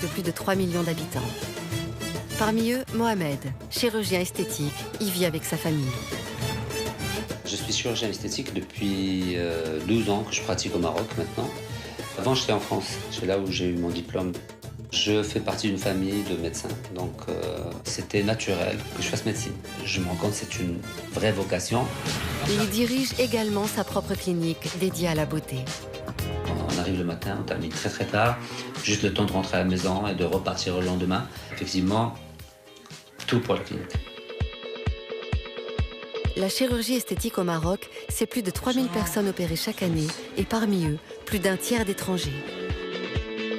de plus de 3 millions d'habitants. Parmi eux, Mohamed, chirurgien esthétique, y vit avec sa famille. Je suis chirurgien esthétique depuis 12 ans que je pratique au Maroc maintenant. Avant, j'étais en France, c'est là où j'ai eu mon diplôme. Je fais partie d'une famille de médecins, donc c'était naturel que je fasse médecine. Je me rends compte que c'est une vraie vocation. Il dirige également sa propre clinique dédiée à la beauté. On arrive le matin, on termine très très tard, juste le temps de rentrer à la maison et de repartir le lendemain. Effectivement, tout pour la clinique. La chirurgie esthétique au Maroc, c'est plus de 3000 personnes opérées chaque année et parmi eux, plus d'un tiers d'étrangers.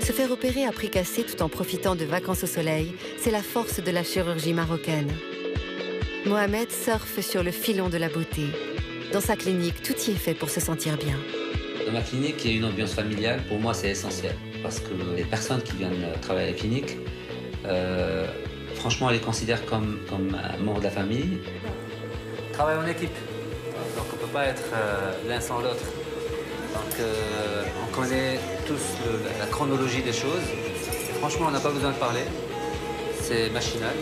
Se faire opérer à prix cassé tout en profitant de vacances au soleil, c'est la force de la chirurgie marocaine. Mohamed surfe sur le filon de la beauté. Dans sa clinique, tout y est fait pour se sentir bien. Dans ma clinique, il y a une ambiance familiale. Pour moi, c'est essentiel parce que les personnes qui viennent travailler à la clinique, franchement, on les considère comme un membre de la famille. Travaille en équipe, donc on ne peut pas être l'un sans l'autre. Donc on connaît tous la chronologie des choses. Et franchement, on n'a pas besoin de parler, c'est machinal.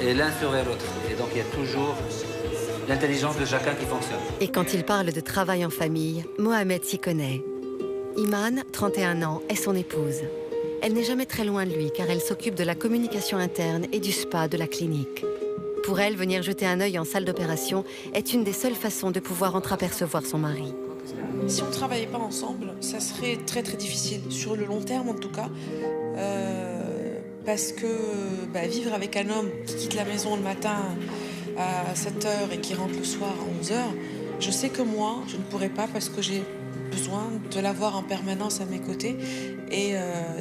Et l'un surveille l'autre. Et donc il y a toujours l'intelligence de chacun qui fonctionne. Et quand il parle de travail en famille, Mohamed s'y connaît. Iman, 31 ans, est son épouse. Elle n'est jamais très loin de lui car elle s'occupe de la communication interne et du spa de la clinique. Pour elle, venir jeter un œil en salle d'opération est une des seules façons de pouvoir entreapercevoir son mari. Si on ne travaillait pas ensemble, ça serait très très difficile, sur le long terme en tout cas. Parce que vivre avec un homme qui quitte la maison le matin à 7h et qui rentre le soir à 11h, je sais que moi, je ne pourrais pas parce que j'ai besoin de l'avoir en permanence à mes côtés. Et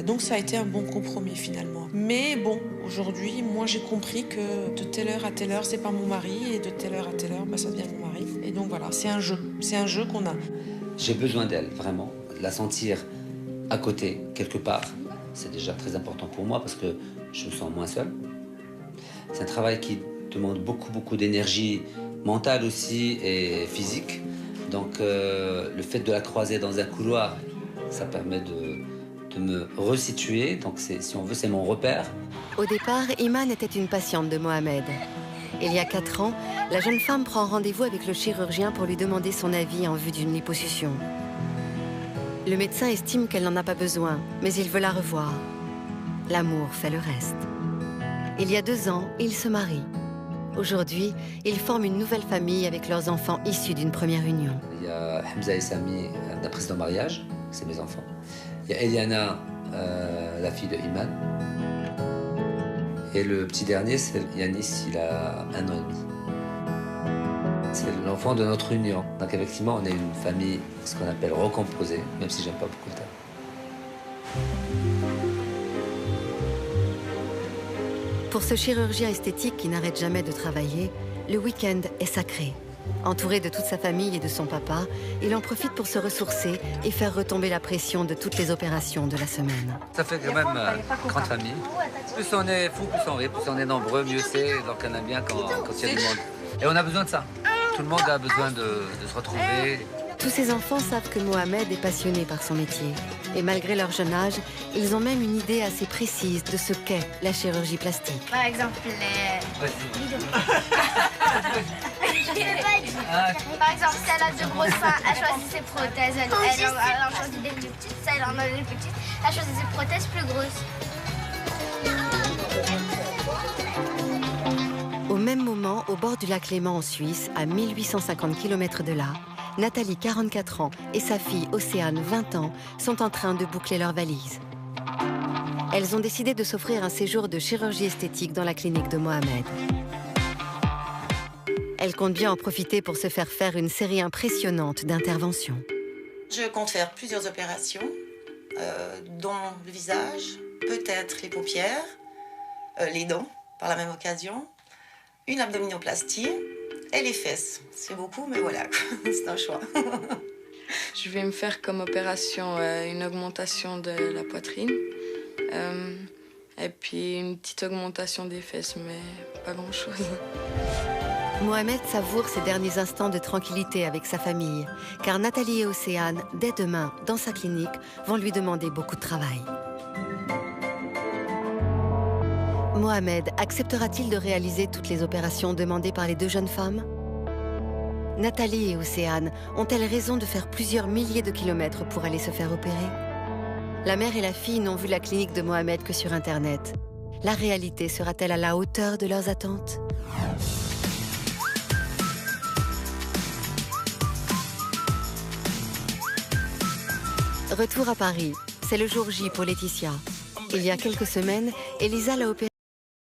donc ça a été un bon compromis finalement. Mais bon, aujourd'hui, moi j'ai compris que de telle heure à telle heure, c'est pas mon mari, et de telle heure à telle heure, ça devient mon mari. Et donc voilà, c'est un jeu qu'on a. J'ai besoin d'elle, vraiment. De la sentir à côté, quelque part. C'est déjà très important pour moi parce que je me sens moins seul. C'est un travail qui demande beaucoup d'énergie mentale aussi et physique. Donc le fait de la croiser dans un couloir, ça permet de me resituer. Donc si on veut, c'est mon repère. Au départ, Iman était une patiente de Mohamed. Il y a 4 ans, la jeune femme prend rendez-vous avec le chirurgien pour lui demander son avis en vue d'une liposuction. Le médecin estime qu'elle n'en a pas besoin, mais il veut la revoir. L'amour fait le reste. Il y a 2 ans, ils se marient. Aujourd'hui, ils forment une nouvelle famille avec leurs enfants issus d'une première union. Il y a Hamza et Sami d'un précédent mariage, c'est mes enfants. Il y a Eliana, la fille de Iman. Et le petit dernier, c'est Yanis, il a 1 an et demi. C'est l'enfant de notre union. Donc effectivement, on est une famille, ce qu'on appelle recomposée, même si j'aime pas beaucoup le terme. Pour ce chirurgien esthétique qui n'arrête jamais de travailler, le week-end est sacré. Entouré de toute sa famille et de son papa, il en profite pour se ressourcer et faire retomber la pression de toutes les opérations de la semaine. Ça fait quand même une grande famille. Plus on est fou, plus on rit, plus on est nombreux, mieux c'est. Donc on aime bien quand il y a du monde. Et on a besoin de ça. Tout le monde a besoin de se retrouver. Tous ces enfants savent que Mohamed est passionné par son métier. Et malgré leur jeune âge, ils ont même une idée assez précise de ce qu'est la chirurgie plastique. Par exemple, les... Par exemple, si elle a de gros seins, elle choisit ses prothèses. Elle en choisit des plus petites, ça elle en a des petites. Elle choisit ses prothèses plus grosses. Au même moment, au bord du lac Léman en Suisse, à 1850 km de là, Nathalie, 44 ans, et sa fille Océane, 20 ans, sont en train de boucler leurs valises. Elles ont décidé de s'offrir un séjour de chirurgie esthétique dans la clinique de Mohamed. Elles comptent bien en profiter pour se faire faire une série impressionnante d'interventions. Je compte faire plusieurs opérations, dont le visage, peut-être les paupières, les dents, par la même occasion, une abdominoplastie et les fesses. C'est beaucoup, mais voilà, c'est un choix. Je vais me faire comme opération une augmentation de la poitrine et puis une petite augmentation des fesses, mais pas grand-chose. Mohamed savoure ses derniers instants de tranquillité avec sa famille, car Nathalie et Océane, dès demain, dans sa clinique, vont lui demander beaucoup de travail. Mohamed acceptera-t-il de réaliser toutes les opérations demandées par les deux jeunes femmes? Nathalie et Océane ont-elles raison de faire plusieurs milliers de kilomètres pour aller se faire opérer? La mère et la fille n'ont vu la clinique de Mohamed que sur Internet. La réalité sera-t-elle à la hauteur de leurs attentes? Retour à Paris, c'est le jour J pour Laetitia. Il y a quelques semaines, Elisa l'a opérée.